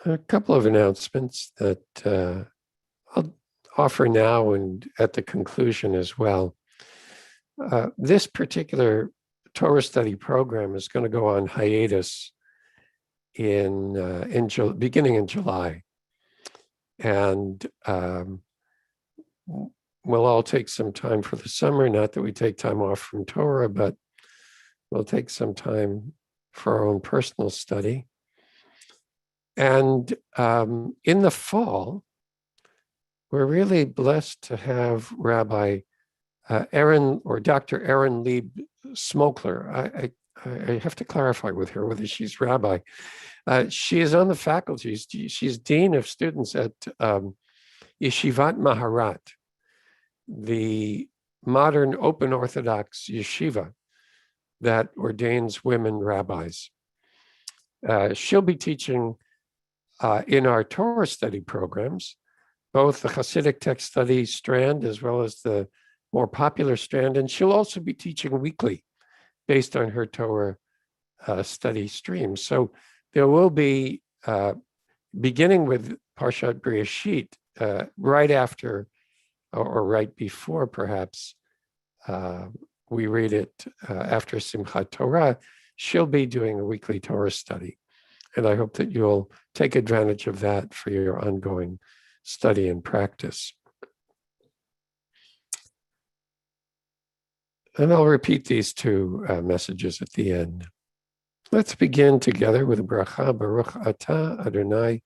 A couple of announcements that I'll offer now and at the conclusion as well. This particular Torah study program is going to go on hiatus beginning in July, and we'll all take some time for the summer. Not that we take time off from Torah, but we'll take some time for our own personal study. And in the fall, we're really blessed to have Rabbi Aaron or Dr. Aaron Lieb Smokler. I have to clarify with her whether she's rabbi. She is on the faculty. She's dean of students at Yeshivat Maharat, the modern open Orthodox yeshiva that ordains women rabbis. She'll be teaching in our Torah study programs, both the Hasidic text study strand as well as the more popular strand, and she'll also be teaching weekly based on her Torah study stream. So there will be, beginning with Parshat Bereshit, right after or right before perhaps we read it after Simchat Torah, she'll be doing a weekly Torah study. And I hope that you'll take advantage of that for your ongoing study and practice. And I'll repeat these two messages at the end. Let's begin together with a bracha. Baruch atah Adonai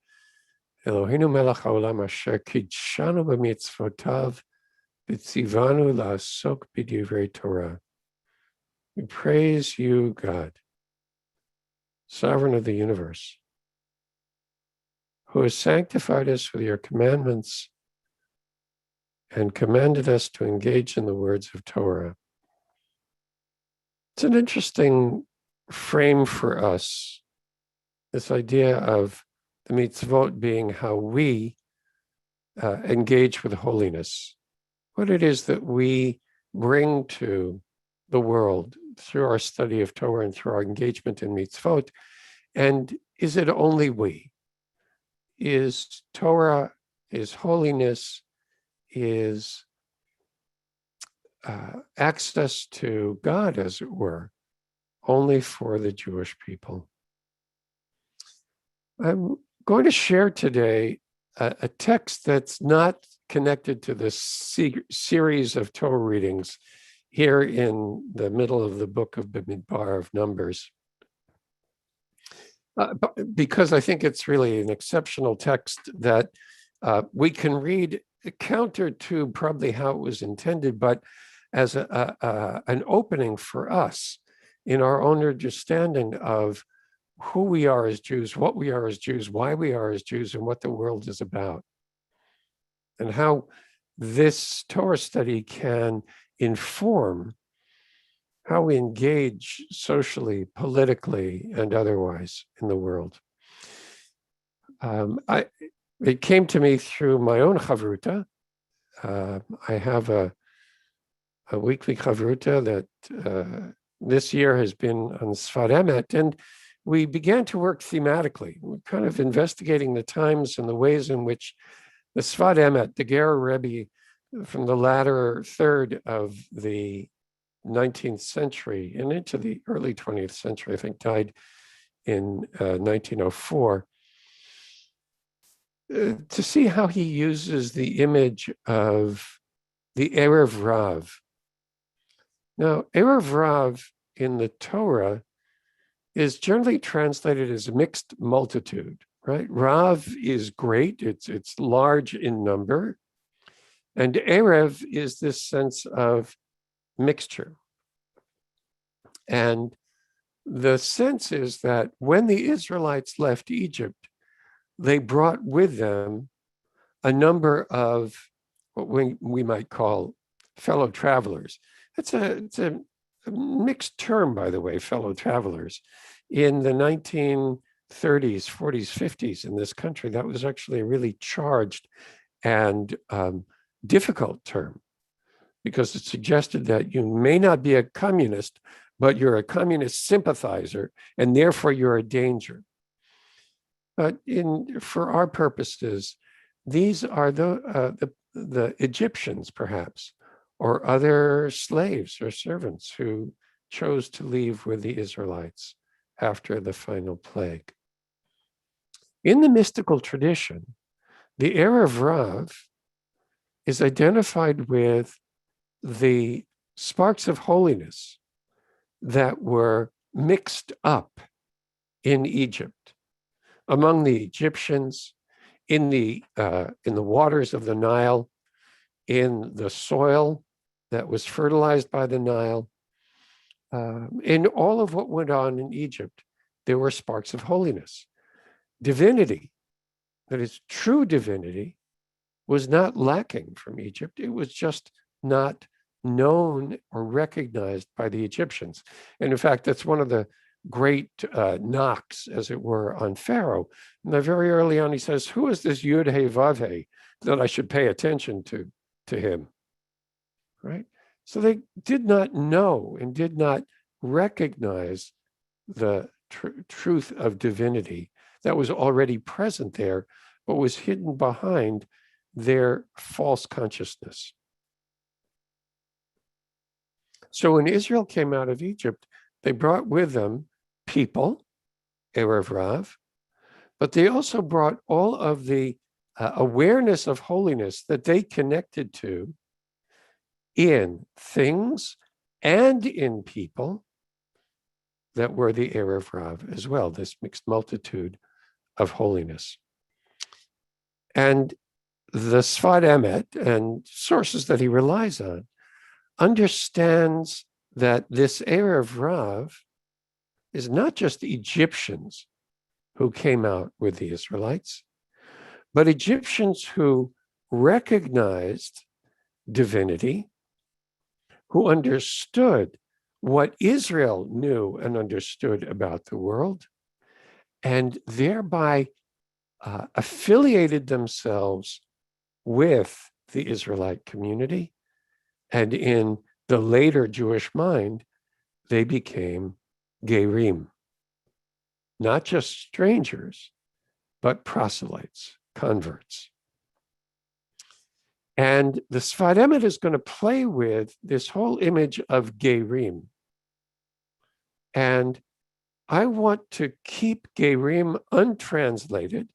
Eloheinu melech haolam asher kidshanu b'mitzvotav v'tzivanu la'asok b'divrei Torah. We praise you, God, sovereign of the universe, who has sanctified us with your commandments and commanded us to engage in the words of Torah. It's an interesting frame for us, this idea of the mitzvot being how we engage with holiness, what it is that we bring to the world through our study of Torah and through our engagement in mitzvot. And is it only we? Is Torah, is holiness, is access to God, as it were, only for the Jewish people? I'm going to share today a text that's not connected to this series of Torah readings here in the middle of the book of Bamidbar of Numbers, because I think it's really an exceptional text that we can read counter to probably how it was intended, but as an opening for us in our own understanding of who we are as Jews, what we are as Jews, why we are as Jews, and what the world is about, and how this Torah study can inform how we engage socially, politically, and otherwise in the world. It came to me through my own chavruta. I have a weekly chavruta that this year has been on Sfat Emet, and we began to work thematically. We're kind of investigating the times and the ways in which the Sfat Emet, the Ger Rebbe from the latter third of the 19th century and into the early 20th century, I think died in 1904, to see how he uses the image of the Erev Rav. Now, Erev Rav in the Torah is generally translated as a mixed multitude, right? Rav is great, it's large in number, and Erev is this sense of mixture. And the sense is that when the Israelites left Egypt, they brought with them a number of what we might call fellow travelers. It's a mixed term, by the way, fellow travelers. In the 1930s, 40s, 50s in this country, that was actually a really charged and difficult term, because it suggested that you may not be a communist, but you're a communist sympathizer, and therefore you're a danger. But for our purposes, these are the Egyptians, perhaps, or other slaves or servants who chose to leave with the Israelites after the final plague. In the mystical tradition, the Erev Rav is identified with the sparks of holiness that were mixed up in Egypt, among the Egyptians, in the waters of the Nile, in the soil that was fertilized by the Nile. In all of what went on in Egypt, there were sparks of holiness. Divinity, that is true divinity, was not lacking from Egypt. It was just not known or recognized by the Egyptians. And in fact, that's one of the great knocks, as it were, on Pharaoh. And very early on, he says, who is this Yud He Vav He that I should pay attention to him, right? So they did not know and did not recognize the truth of divinity that was already present there, but was hidden behind their false consciousness. So when Israel came out of Egypt, they brought with them people, Erev Rav, but they also brought all of the awareness of holiness that they connected to in things and in people that were the Erev Rav as well, this mixed multitude of holiness. And the Sfat Emet and sources that he relies on understands that this Erev Rav is not just Egyptians who came out with the Israelites, but Egyptians who recognized divinity, who understood what Israel knew and understood about the world, and thereby affiliated themselves with the Israelite community. And in the later Jewish mind, they became Gerim, not just strangers, but proselytes, converts. And the Sfat Emet is going to play with this whole image of Gerim. And I want to keep Gerim untranslated,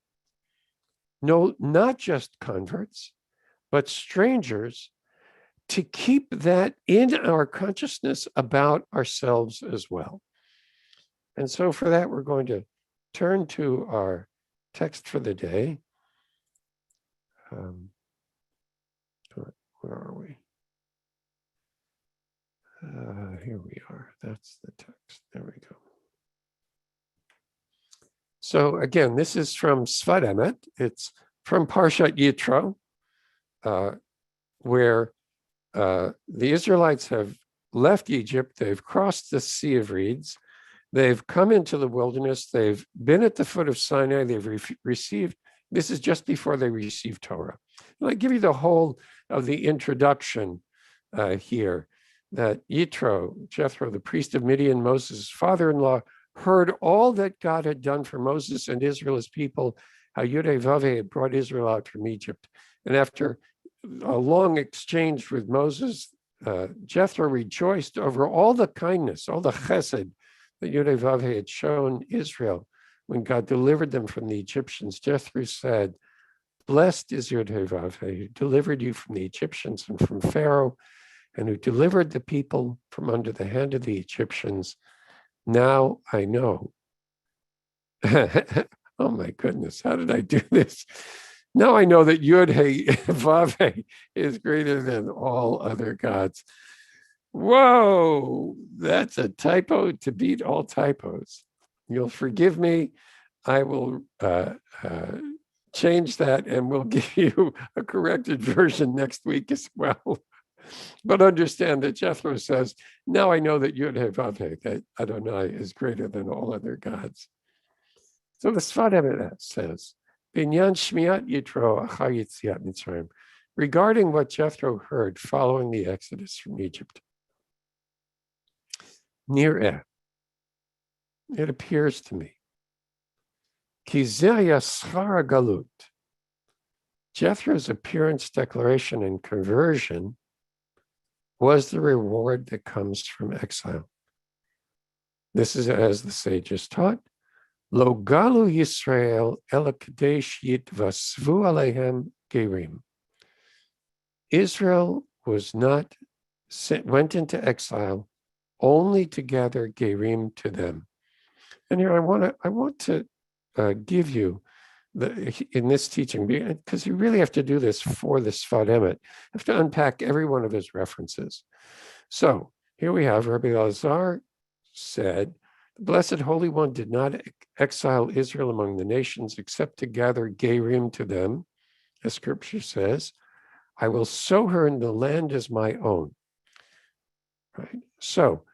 no, not just converts, but strangers, to keep that in our consciousness about ourselves as well. And so for that, we're going to turn to our text for the day. Where are we? Here we are. That's the text. There we go. So again, this is from Sfat Emet. It's from Parshat Yitro, where the Israelites have left Egypt. They've crossed the Sea of Reeds. They've come into the wilderness. They've been at the foot of Sinai. They've received, this is just before they received Torah. And I give you the whole of the introduction here, that Yitro, Jethro, the priest of Midian, Moses' father-in-law, heard all that God had done for Moses and Israel, his people, how Yud-Heh-Vav-Heh had brought Israel out from Egypt. And after a long exchange with Moses, Jethro rejoiced over all the kindness, all the chesed that Yud-Heh-Vav-Heh had shown Israel when God delivered them from the Egyptians. Jethro said, blessed is Yud-Heh-Vav-Heh, who delivered you from the Egyptians and from Pharaoh, and who delivered the people from under the hand of the Egyptians. Now I know. Oh my goodness, how did I do this? Now I know that Yud-Heh-Vav-Heh is greater than all other gods. Whoa, that's a typo to beat all typos. You'll forgive me. I will change that and we'll give you a corrected version next week as well. But understand that Jethro says, now I know that Yud-Heh-Vav-Heh, that Adonai is greater than all other gods. So the Sfat Emet says, Binyan Shmiat Yitro Achar Yetziat Mitzrayim, regarding what Jethro heard following the exodus from Egypt. Nireh, it appears to me Ki zeh yaschar galut. Jethro's appearance, declaration, and conversion was the reward that comes from exile. This is as the sages taught. Lo galu Yisrael ela kadesh yitvasvu alehem gerim. Israel went into exile only to gather gerim to them. And here I want to give you in this teaching, because you really have to do this for the Sfat Emet. You have to unpack every one of his references. So here we have Rabbi Elazar said, the Blessed Holy One did not exile Israel among the nations except to gather gerim to them, as Scripture says. I will sow her in the land as my own. Right? So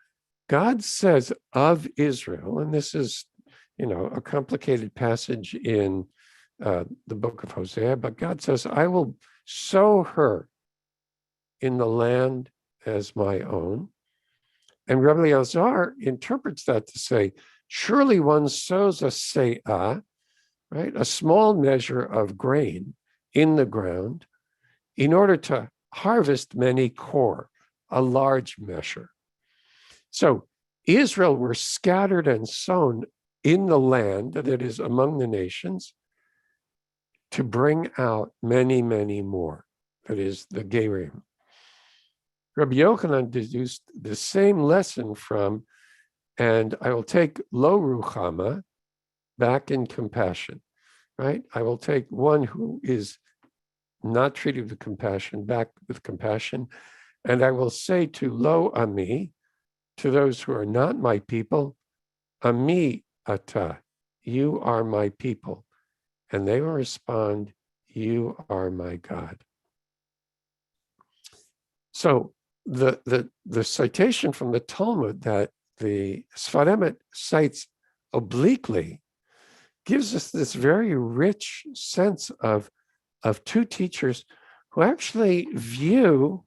God says of Israel, and this is, a complicated passage in the book of Hosea, but God says, I will sow her in the land as my own. And Rabbi Elazar interprets that to say, surely one sows a se'ah, right, a small measure of grain in the ground, in order to harvest many kor, a large measure. So Israel were scattered and sown in the land that is among the nations to bring out many, many more, that is the gerim. Rabbi Yochanan deduced the same lesson from, and I will take lo ruchama, back in compassion, right? I will take one who is not treated with compassion, back with compassion, and I will say to lo ami, to those who are not my people, ami ata, you are my people. And they will respond, you are my God. So the citation from the Talmud that the Sfat Emet cites obliquely gives us this very rich sense of two teachers who actually view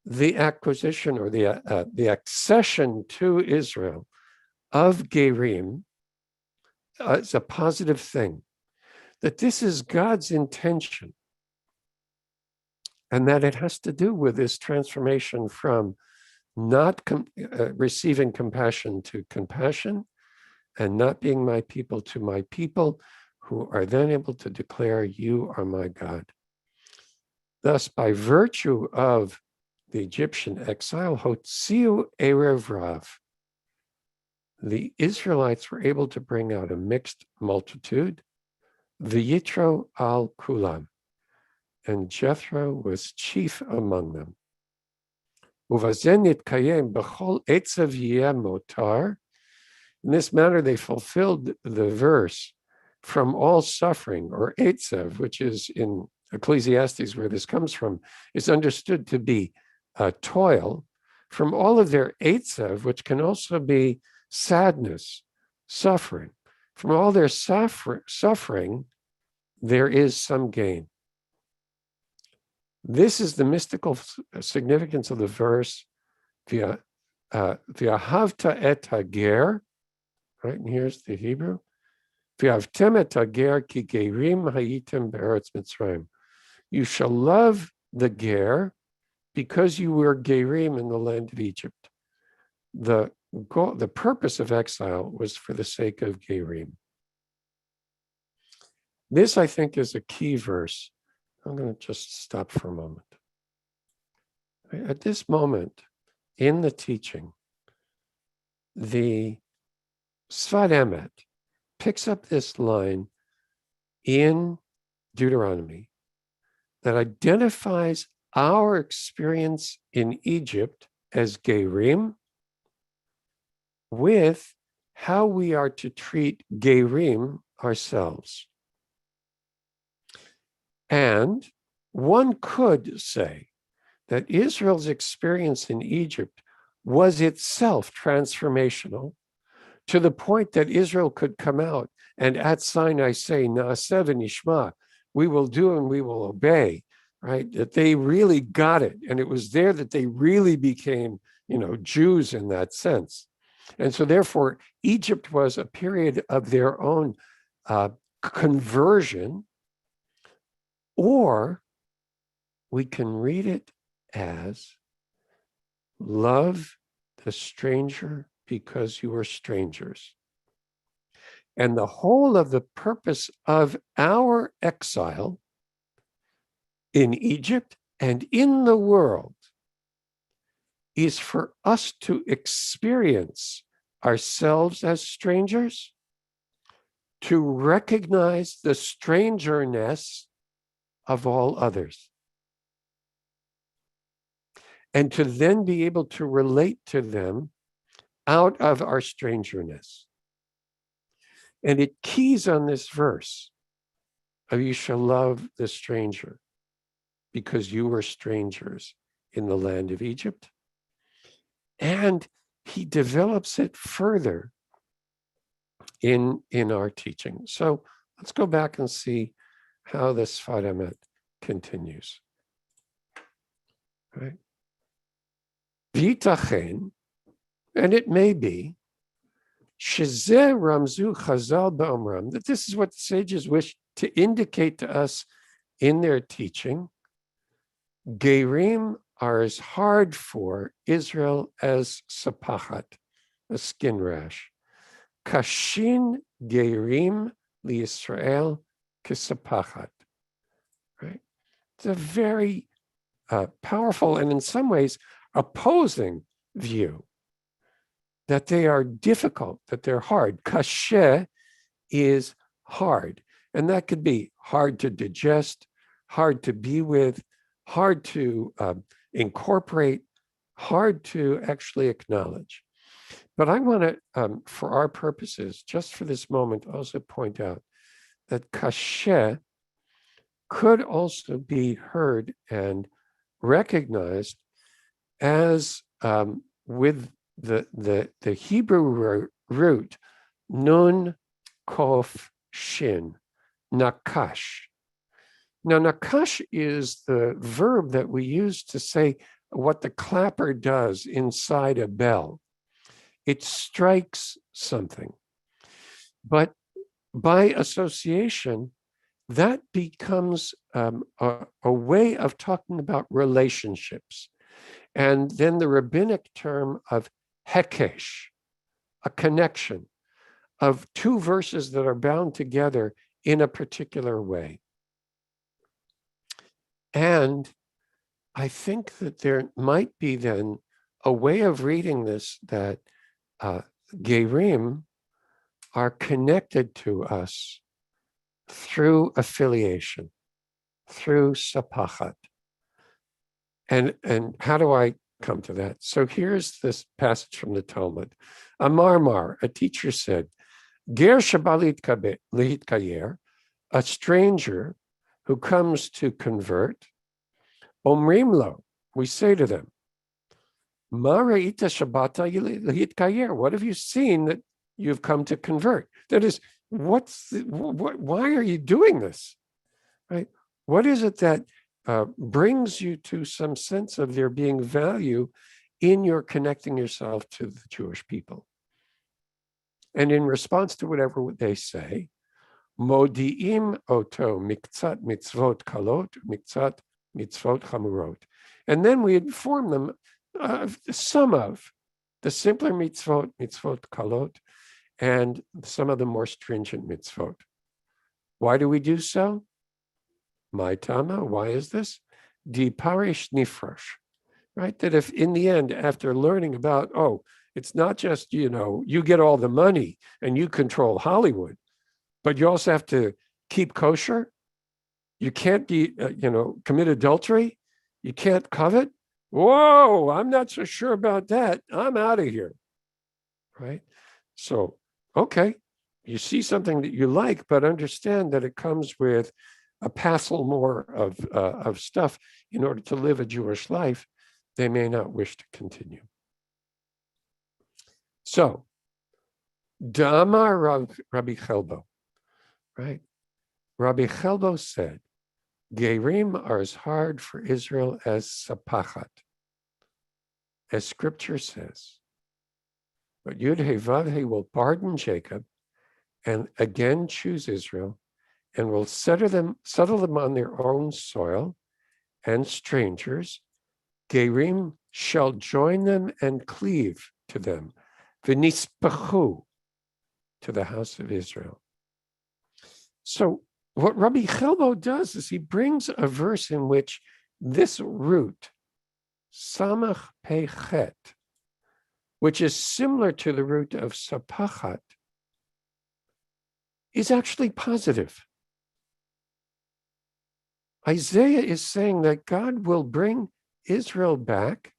the acquisition or the accession to Israel of gerim as a positive thing, that this is God's intention, and that it has to do with this transformation from not receiving compassion to compassion, and not being my people to my people, who are then able to declare, you are my God. Thus, by virtue of the Egyptian exile, Hotziu Erev Rav, the Israelites were able to bring out a mixed multitude, V'yitro al kulam, and Jethro was chief among them. Uvazen nitkayem b'chol etzav yeh motar. In this manner, they fulfilled the verse, from all suffering, or etzav, which is in Ecclesiastes where this comes from, is understood to be toil. From all of their etzav, which can also be sadness, suffering. From all their suffering, there is some gain. This is the mystical significance of the verse, V'ahavta et hager, right? And here's the Hebrew. V'ahavtem et hager ki gerim hayitem be'eretz Mitzrayim. You shall love the ger because you were gerim in the land of Egypt. The purpose of exile was for the sake of gerim. This, I think, is a key verse. I'm going to just stop for a moment. At this moment in the teaching, the Sfat Emet picks up this line in Deuteronomy that identifies our experience in Egypt as gerim with how we are to treat gerim ourselves. And one could say that Israel's experience in Egypt was itself transformational, to the point that Israel could come out and at Sinai say, Na'aseh v'nishma, we will do and we will obey, right? That they really got it. And it was there that they really became, Jews in that sense. And so therefore, Egypt was a period of their own conversion, or we can read it as love the stranger because you are strangers. And the whole of the purpose of our exile in Egypt and in the world is for us to experience ourselves as strangers, to recognize the strangerness of all others, and to then be able to relate to them out of our strangerness. And it keys on this verse of you shall love the stranger because you were strangers in the land of Egypt. And he develops it further in our teaching. So let's go back and see how this Sfaramet continues. Right? V'yitachen, and it may be, shezeh ramzu chazal ba'omram, that this is what the sages wish to indicate to us in their teaching. Gerim are as hard for Israel as sapachat, a skin rash. Kashin gerim liYisrael kisapachat. Right? It's a very powerful and in some ways opposing view that they are difficult, that they're hard. Kasheh is hard, and that could be hard to digest, hard to be with, hard to incorporate, hard to actually acknowledge. But I want to, for our purposes, just for this moment, also point out that kasheh could also be heard and recognized as with the Hebrew root nun kof shin, nakash. Now, nakash is the verb that we use to say what the clapper does inside a bell. It strikes something. But by association, that becomes a way of talking about relationships. And then the rabbinic term of hekesh, a connection of two verses that are bound together in a particular way. And I think that there might be then a way of reading this that Gerim are connected to us through affiliation, through sapachat. And how do I come to that? So here's this passage from the Talmud. A marmar, a teacher said, Ger shabalit kayer, a stranger who comes to convert, omrim lo, we say to them, Ma re'ita shabata lihit kayer, what have you seen that you've come to convert? That is, why are you doing this? Right? What is it that brings you to some sense of there being value in your connecting yourself to the Jewish people? And in response to whatever they say, modi'im oto miktzat mitzvot kalot, miktzat mitzvot chamurot. And then we inform them of some of the simpler mitzvot, mitzvot kalot, and some of the more stringent mitzvot. Why do we do so? My tama, why is this? Di parish nifrash, right? That if in the end, after learning about, it's not just, you get all the money and you control Hollywood, but you also have to keep kosher. You can't be, commit adultery. You can't covet. Whoa, I'm not so sure about that. I'm out of here, right? So, okay, you see something that you like, but understand that it comes with a passel more of stuff in order to live a Jewish life. They may not wish to continue. So, Damar Rabbi Chelbo, right? Rabbi Chelbo said, Gerim are as hard for Israel as sapachat, as scripture says. But Yud-Heh Vav-Heh will pardon Jacob and again choose Israel, and will settle them on their own soil, and strangers, Gerim, shall join them and cleave to them, v'nispachu, to the house of Israel. So what Rabbi Chelbo does is he brings a verse in which this root, samach pechet, which is similar to the root of sapachat, is actually positive. Isaiah is saying that God will bring Israel back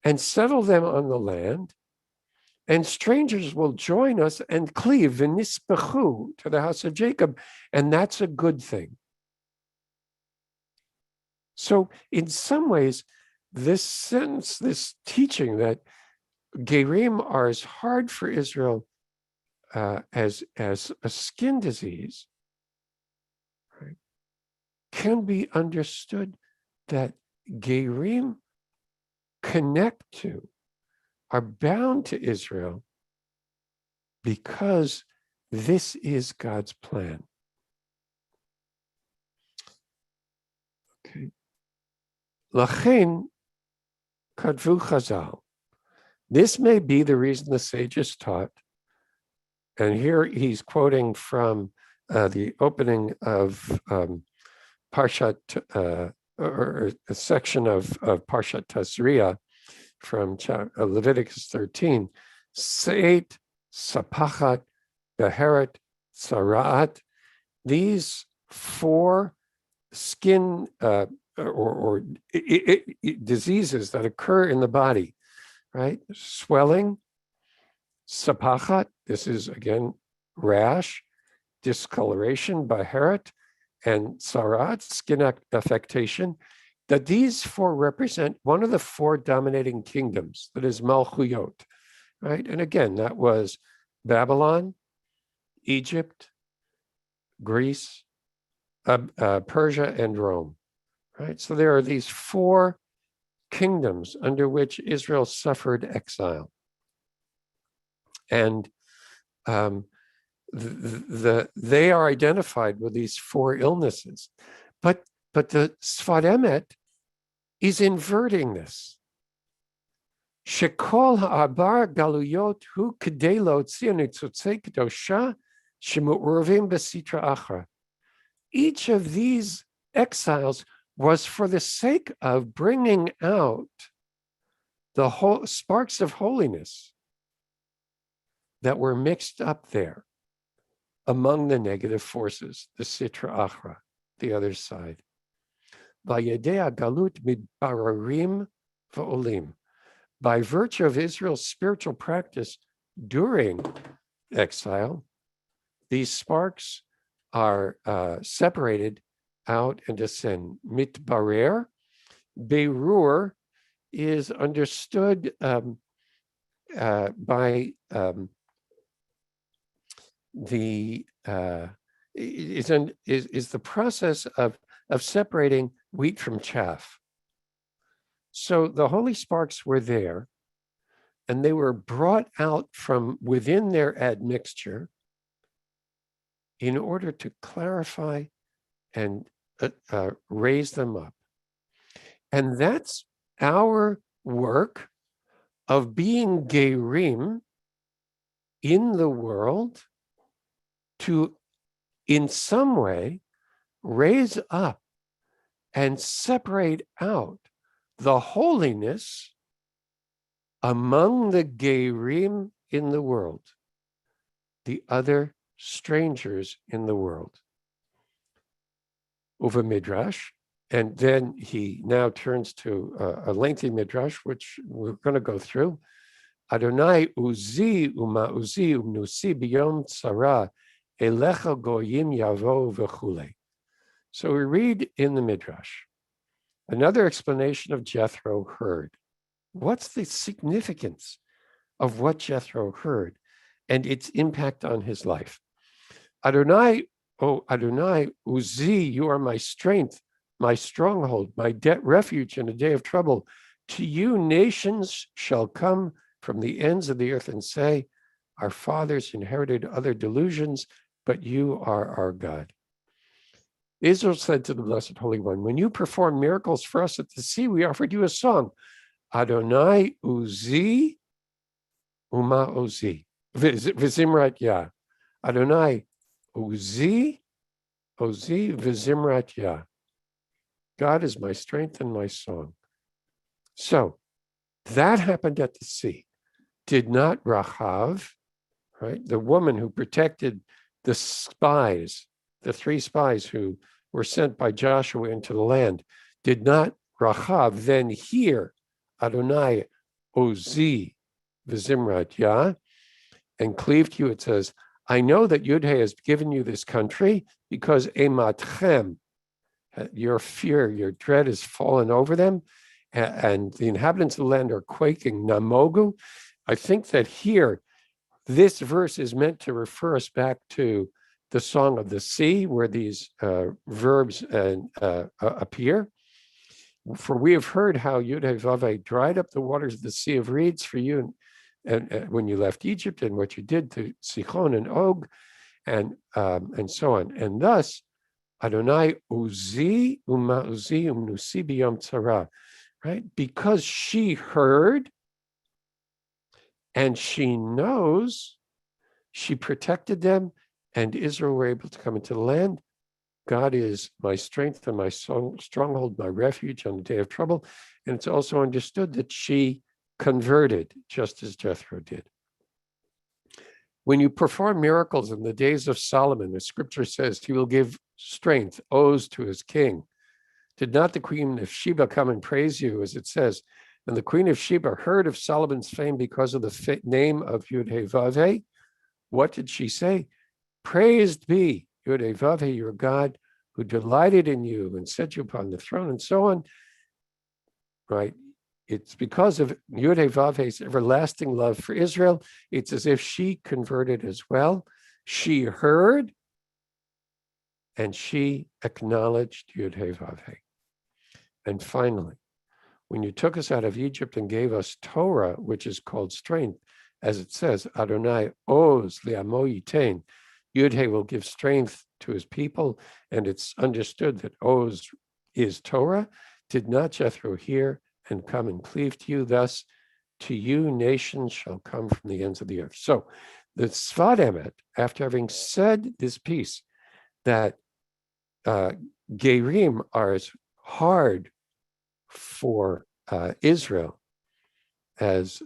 and settle them on the land, and strangers will join us and cleave v'nispachu, to the house of Jacob, and that's a good thing. So in some ways, this sentence, this teaching that Gerim are as hard for Israel as a skin disease, right, can be understood that Gerim connect to, are bound to Israel because this is God's plan. Okay. Lachen kadvu chazal. This may be the reason the sages taught, and here he's quoting from the opening of Parshat, or a section of Parshat Tazria from Leviticus 13, Seit, Sapachat, Beheret, Tzaraat. These four skin or diseases that occur in the body, right? Swelling, Sapachat, this is again rash, discoloration, Beheret, and Tzaraat, skin affectation, that these four represent one of the four dominating kingdoms, that is Malchuyot, right? And again, that was Babylon, Egypt, Greece, Persia, and Rome, right? So there are these four kingdoms under which Israel suffered exile. And they are identified with these four illnesses. But the Sfat Emet is inverting this. Shekol ha'abar galuyot hu kedei lotzia nitzotzei kedosha shemu'urvim besitra achra. Each of these exiles was for the sake of bringing out the whole sparks of holiness that were mixed up there among the negative forces, the sitra achra, the other side. Vayedei galut midbararim va'olim. By virtue of Israel's spiritual practice during exile, these sparks are separated out and ascend. Mitbarer, berur, is understood by is the process of separating wheat from chaff. So the holy sparks were there, and they were brought out from within their admixture in order to clarify and raise them up. And that's our work of being gerim in the world, to in some way raise up and separate out the holiness among the gerim in the world, the other strangers in the world. Uva midrash, and then he now turns to a lengthy midrash, which we're going to go through. Adonai uzi umauzi umnusi biyom tzara elecha goyim yavo v'chule. So we read in the midrash, another explanation of Jethro heard. What's the significance of what Jethro heard and its impact on his life? Adonai, oh Adonai, Uzi, you are my strength, my stronghold, my refuge in a day of trouble. To you nations shall come from the ends of the earth and say, Our fathers inherited other delusions, but you are our God. Israel said to the Blessed Holy One, when you performed miracles for us at the sea, we offered you a song. Adonai Uzi Uma Ozi. Vizimrat Yah. Adonai Uzi Vizimrat Yah. God is my strength and my song. So that happened at the sea. Did not Rahav, right, the woman who protected the spies, the 3 spies who were sent by Joshua into the land, did not Rahav then hear Adonai Ozi Vizimrat Yah and cleave to you? It says, I know that Yudhe has given you this country because Ematchem, your fear, your dread has fallen over them, and the inhabitants of the land are quaking. Namogu. I think that here, this verse is meant to refer us back to the Song of the Sea, where these verbs appear. For we have heard how Yud-Heh-Vav-Heh dried up the waters of the Sea of Reeds for you, and when you left Egypt, and what you did to Sichon and Og, and so on. And thus, Adonai Uzi Uma Uzi Umnusi Biyom Tzara, right? Because she heard and she knows, she protected them, and Israel were able to come into the land. God is my strength and my stronghold, my refuge on the day of trouble. And it's also understood that she converted, just as Jethro did. When you perform miracles in the days of Solomon, the scripture says he will give strength, oaths to his king. Did not the queen of Sheba come and praise you, as it says? And the queen of Sheba heard of Solomon's fame because of the name of Yud-Heh-Vav-Heh. What did she say? Praised be Yud-Heh-Vav-Heh, your God, who delighted in you and set you upon the throne, and so on. Right? It's because of Yud-Heh-Vav-Heh's everlasting love for Israel. It's as if she converted as well. She heard and she acknowledged Yud-Heh-Vav-Heh. And finally, when you took us out of Egypt and gave us Torah, which is called strength, as it says, Adonai Oz Li'amo Yitain, Yud-Heh will give strength to his people, and it's understood that Oz is Torah. Did not Jethro hear and come and cleave to you? Thus, to you nations shall come from the ends of the earth. So the Sfat Emet, after having said this piece, that Gerim are as hard for Israel as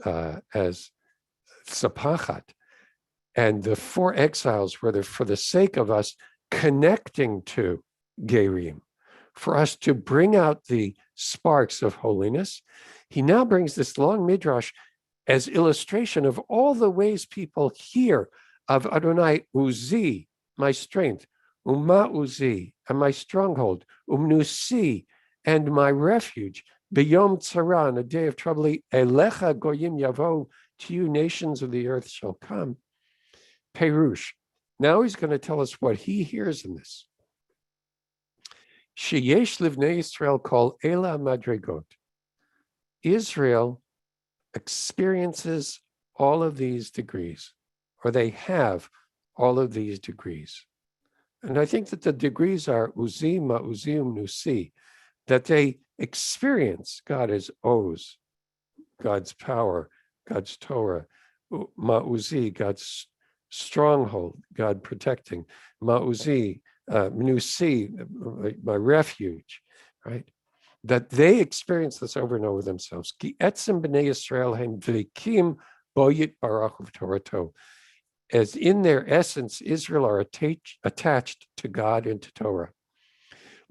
Sapachat, and the 4 exiles were for the sake of us connecting to Gerim, for us to bring out the sparks of holiness. He now brings this long midrash as illustration of all the ways people hear of Adonai Uzi, my strength, Uma Uzi, and my stronghold, Umnusi, and my refuge, B'yom Tzara, on a day of trouble, Elecha Goyim Yavo, to you nations of the earth shall come. Perush. Now he's going to tell us what he hears in this. Sheyesh livnei Yisrael kol ela madregot. Israel experiences all of these degrees, or they have all of these degrees. And I think that the degrees are Uzi, Ma'uzi, Nusi, that they experience God as Oz, God's power, God's Torah, Ma'uzi, God's stronghold, God protecting, Ma'uzi, Nusi, my refuge, right? That they experience this over and over themselves. Ki etzem b'nei Yisrael hem v'likim boyit barach Torah. As in their essence, Israel are attached to God and to Torah.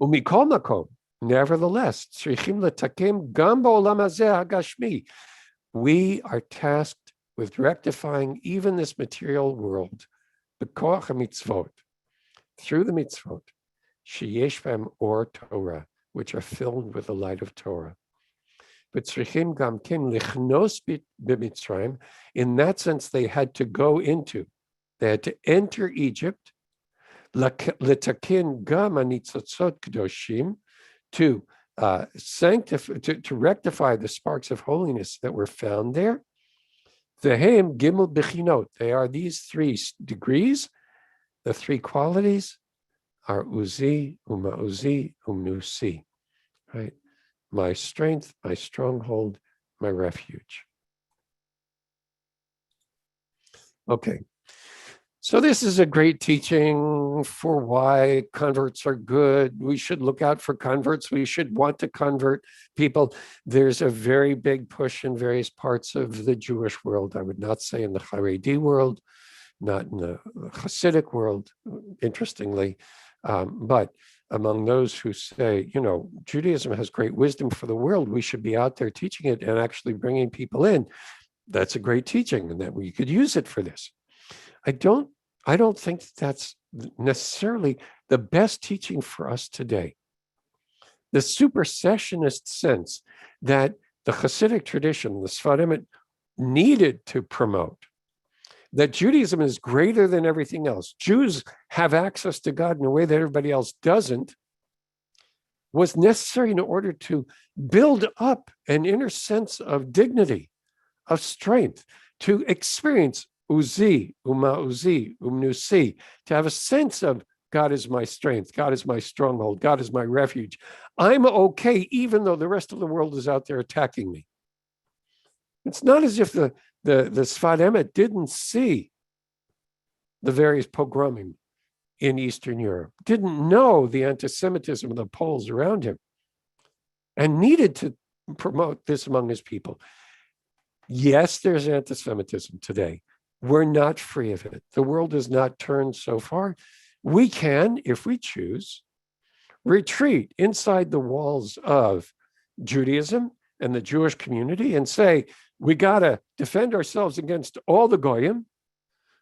Umikol makom, nevertheless, tzrichim letakim gam ba'olam hazeh hagashmi. We are tasked with rectifying even this material world, b'koach hamitzvot, through the mitzvot, sheyesh b'hem or Torah, which are filled with the light of Torah. But tzrichim gam kin lichnos b'mitzrayim, in that sense they had to enter Egypt, letakin gam anitzotzot kedoshim, to sanctify, to rectify the sparks of holiness that were found there. Vehem Gimel Bechinot. They are these three degrees, the three qualities are Uzi, Umauzi, Umnusi, right? My strength, my stronghold, my refuge. Okay. So this is a great teaching for why converts are good. We should look out for converts. We should want to convert people. There's a very big push in various parts of the Jewish world. I would not say in the Haredi world, not in the Hasidic world, interestingly, but among those who say, you know, Judaism has great wisdom for the world. We should be out there teaching it and actually bringing people in. That's a great teaching, and that we could use it for this. I don't think that's necessarily the best teaching for us today. The supersessionist sense that the Hasidic tradition, the Sfarim, needed to promote, that Judaism is greater than everything else. Jews have access to God in a way that everybody else doesn't, was necessary in order to build up an inner sense of dignity, of strength, to experience Uzi, Umauzi, Umnusi, to have a sense of God is my strength, God is my stronghold, God is my refuge. I'm okay, even though the rest of the world is out there attacking me. It's not as if the Sfat Emet didn't see the various pogroming in Eastern Europe, didn't know the anti-Semitism of the Poles around him, and needed to promote this among his people. Yes, there's anti-Semitism today. We're not free of it. The world has not turned so far. We can, if we choose, retreat inside the walls of Judaism and the Jewish community and say, we got to defend ourselves against all the goyim.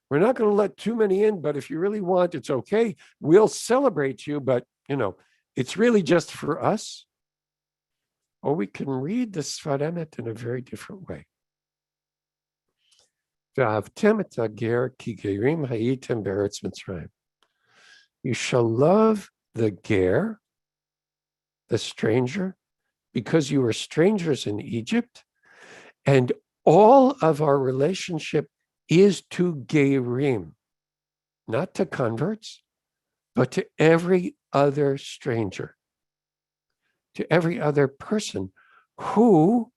We're not going to let too many in, but if you really want, it's okay. We'll celebrate you, but, you know, it's really just for us. Or we can read the Sfat Emet in a very different way. You shall love the ger, the stranger, because you were strangers in Egypt, and all of our relationship is to gerim, not to converts, but to every other stranger, to every other person who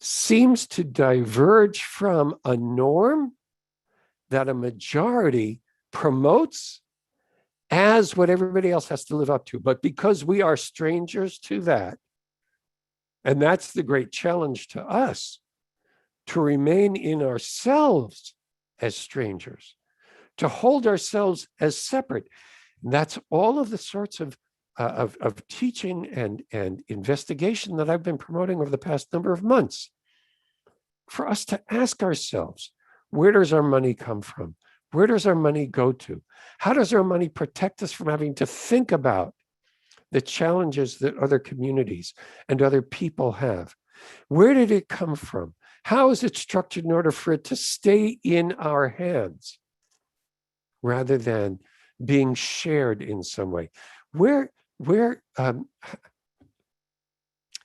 seems to diverge from a norm that a majority promotes as what everybody else has to live up to. But because we are strangers to that, and that's the great challenge to us, to remain in ourselves as strangers, to hold ourselves as separate. And that's all of the sorts of teaching and investigation that I've been promoting over the past number of months. For us to ask ourselves, where does our money come from? Where does our money go to? How does our money protect us from having to think about the challenges that other communities and other people have? Where did it come from? How is it structured in order for it to stay in our hands rather than being shared in some way?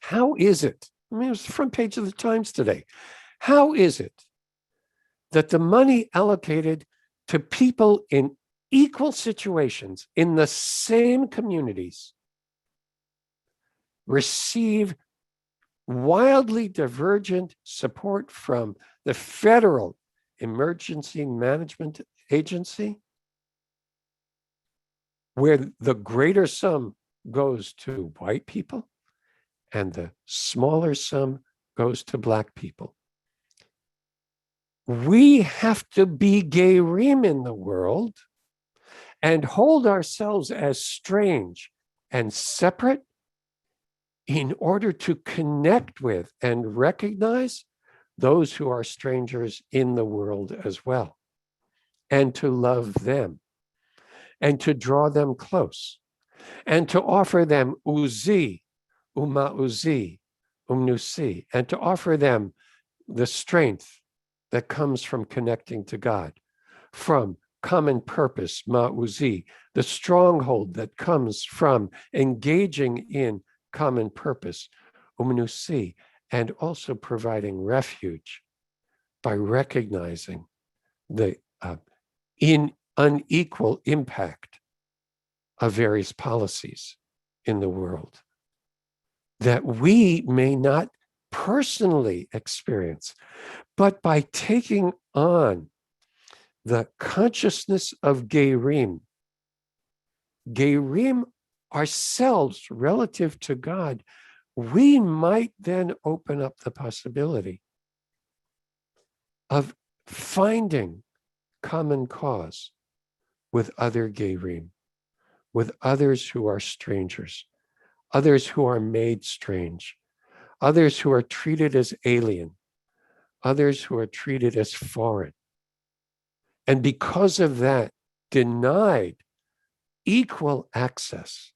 How is it? I mean, it was the front page of the Times today. How is it that the money allocated to people in equal situations in the same communities receive wildly divergent support from the Federal Emergency Management Agency, where the greater sum goes to white people and the smaller sum goes to Black people? We have to be gerim in the world and hold ourselves as strange and separate in order to connect with and recognize those who are strangers in the world as well, and to love them, and to draw them close, and to offer them uzi, umauzi, umnusi, and to offer them the strength that comes from connecting to God, from common purpose, ma'uzi, the stronghold that comes from engaging in common purpose, umnusi, and also providing refuge, by recognizing the unequal impact of various policies in the world that we may not personally experience, but by taking on the consciousness of Gerim ourselves relative to God, we might then open up the possibility of finding common cause with other Gerim, with others who are strangers, others who are made strange, others who are treated as alien, others who are treated as foreign. And because of that, denied equal access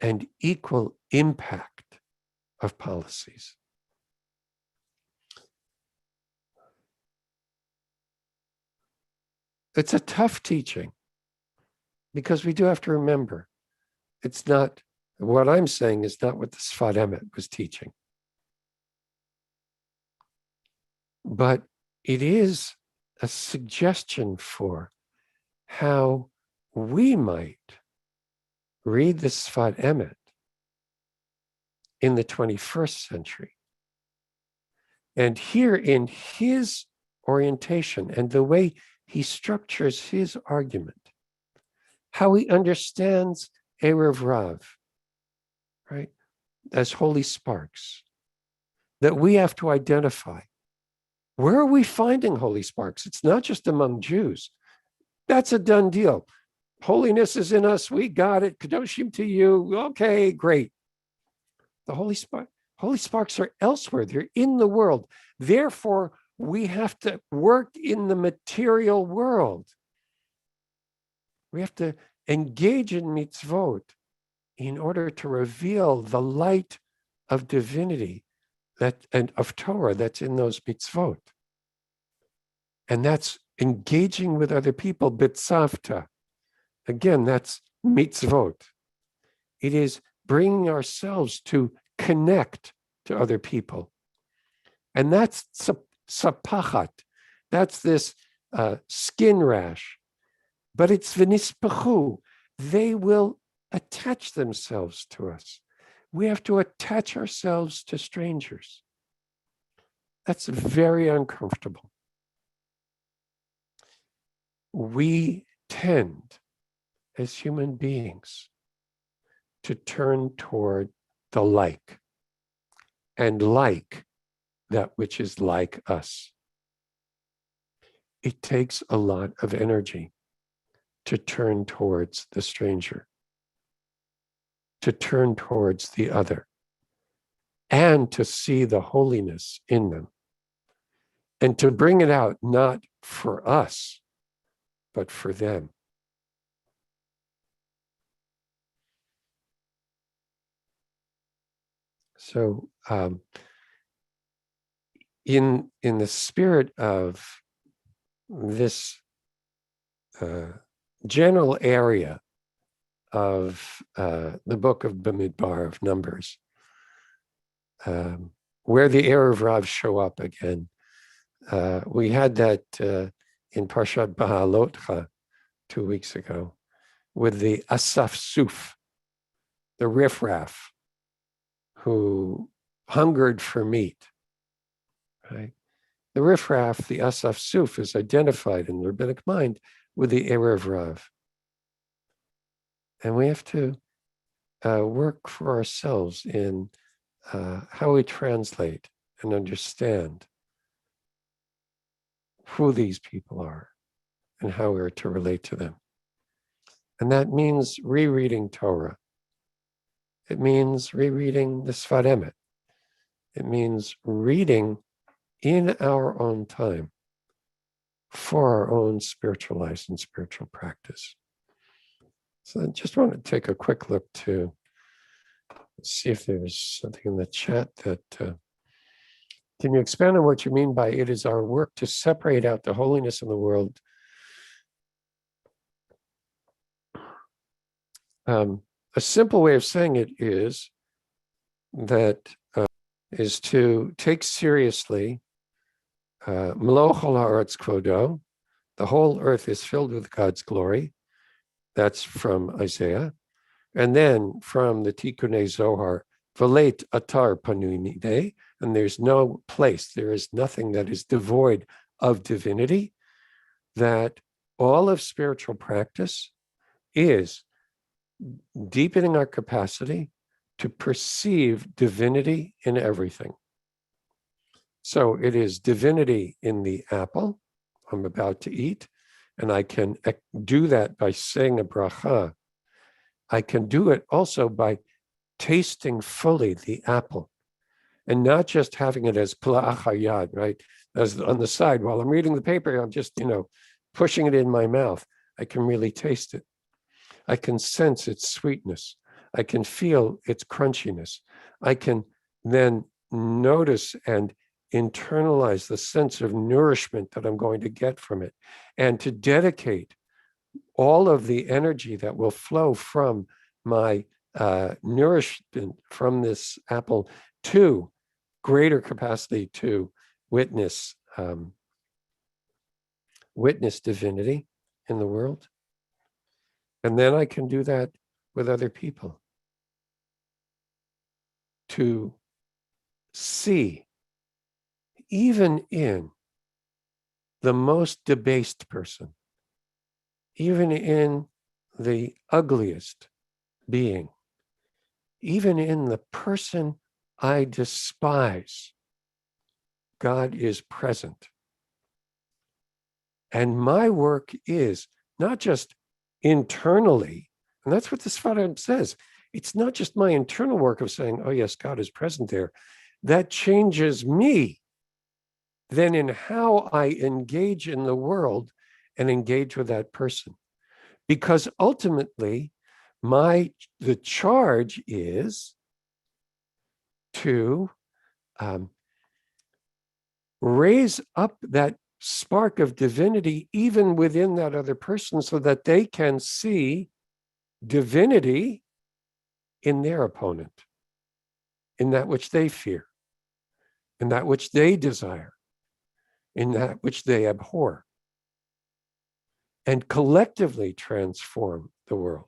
and equal impact of policies. It's a tough teaching because we do have to remember it's not, what I'm saying is not what the Sfat Emet was teaching. But it is a suggestion for how we might read the Sfat Emet in the 21st century. And here in his orientation and the way he structures his argument, how he understands Erev Rav, right, as holy sparks, that we have to identify. Where are we finding holy sparks? It's not just among Jews. That's a done deal. Holiness is in us. We got it. Kadoshim to you. Okay, great. The holy sparks are elsewhere. They're in the world. Therefore, we have to work in the material world. We have to engage in mitzvot in order to reveal the light of divinity and of Torah that's in those mitzvot. And that's engaging with other people, bitzavta. Again, that's mitzvot. It is bringing ourselves to connect to other people. And that's sapachat. That's this skin rash. But it's v'nispachu. They will attach themselves to us. We have to attach ourselves to strangers. That's very uncomfortable. We tend, as human beings, to turn toward the like, and like that which is like us. It takes a lot of energy to turn towards the stranger, to turn towards the other, and to see the holiness in them, and to bring it out not for us, but for them. So in the spirit of this general area of the book of Bamidbar, of Numbers, where the Erev Rav show up again. We had that in Parshat Bahalotcha 2 weeks ago with the Asaf Suf, the riffraff who hungered for meat. Right? The riffraff, the Asaf Suf, is identified in the rabbinic mind with the Erev Rav. And we have to work for ourselves in how we translate and understand who these people are and how we are to relate to them. And that means rereading Torah. It means rereading the Sfat Emet. It means reading in our own time for our own spiritual life and spiritual practice. So I just want to take a quick look to see if there's something in the chat that, can you expand on what you mean by it is our work to separate out the holiness in the world? A simple way of saying it is that is to take seriously Melo chol haaretz kvodo, the whole earth is filled with God's glory. That's from Isaiah. And then from the Tikkunei Zohar, V'leit atar panui midei, and there's no place, there is nothing that is devoid of divinity, that all of spiritual practice is deepening our capacity to perceive divinity in everything. So it is divinity in the apple I'm about to eat, and I can do that by saying a bracha. I can do it also by tasting fully the apple and not just having it as pla'ach hayad, right? As on the side while I'm reading the paper, I'm just, pushing it in my mouth. I can really taste it. I can sense its sweetness. I can feel its crunchiness. I can then notice and internalize the sense of nourishment that I'm going to get from it, and to dedicate all of the energy that will flow from my nourishment from this apple to greater capacity to witness divinity in the world. And then I can do that with other people, to see, even in the most debased person, even in the ugliest being, even in the person I despise, God is present. And my work is not just internally, and that's what the Sfat says. It's not just my internal work of saying, oh yes, God is present there. That changes me then in how I engage in the world and engage with that person. Because ultimately, the charge is to raise up that spark of divinity even within that other person, so that they can see divinity in their opponent, in that which they fear, in that which they desire, in that which they abhor, and collectively transform the world.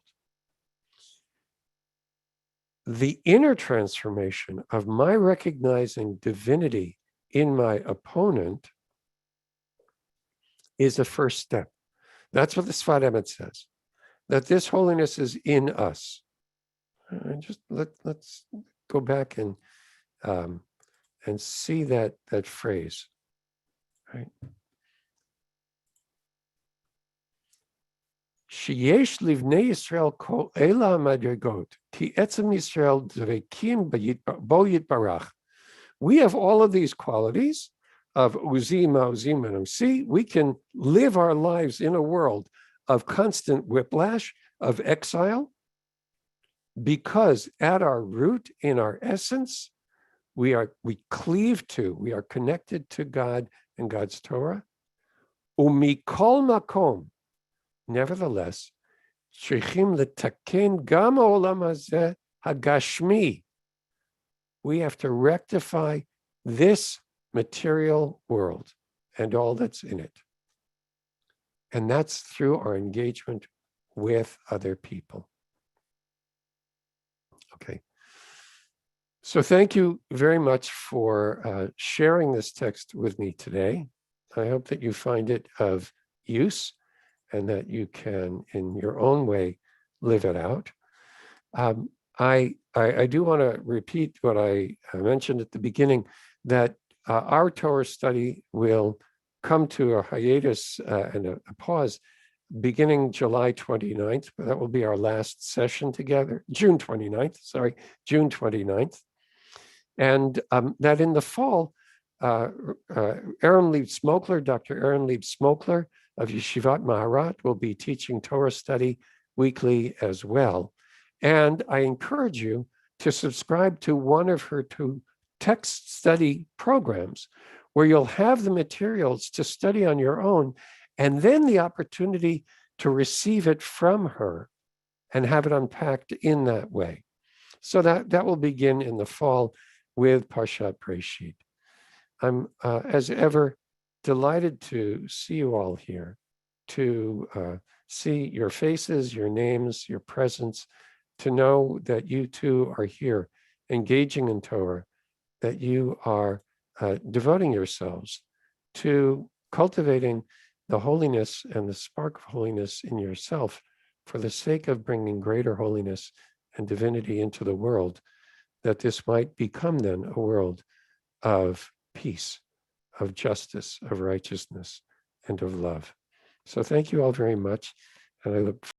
The inner transformation of my recognizing divinity in my opponent is a first step. That's what the Sfat Emet says, that this holiness is in us. Just let's go back and see that phrase, right? Sheyesh livnei Yisrael kol ela madrigot ki etzem Yisrael dreikim bo yitbarach. We have all of these qualities of uzim, ma'uzim, and umsi. We can live our lives in a world of constant whiplash, of exile, because at our root, in our essence, we cleave to, we are connected to God and God's Torah. Umikol makom, nevertheless, sheichim letaken gam ha'olam hazeh hagashmi. We have to rectify this material world and all that's in it. And that's through our engagement with other people. Okay. So thank you very much for sharing this text with me today. I hope that you find it of use and that you can, in your own way, live it out. I do want to repeat what I mentioned at the beginning, that our Torah study will come to a hiatus and a pause beginning July 29th, but that will be our last session together, June 29th. And that in the fall, Dr. Aaron Lieb-Smokler of Yeshivat Maharat will be teaching Torah study weekly as well. And I encourage you to subscribe to one of her two text study programs, where you'll have the materials to study on your own, and then the opportunity to receive it from her and have it unpacked in that way. So that will begin in the fall with Parshat Breshit. I'm, as ever, delighted to see you all here, to see your faces, your names, your presence, to know that you too are here engaging in Torah, that you are devoting yourselves to cultivating the holiness and the spark of holiness in yourself for the sake of bringing greater holiness and divinity into the world, that this might become then a world of peace, of justice, of righteousness, and of love. So thank you all very much. And I look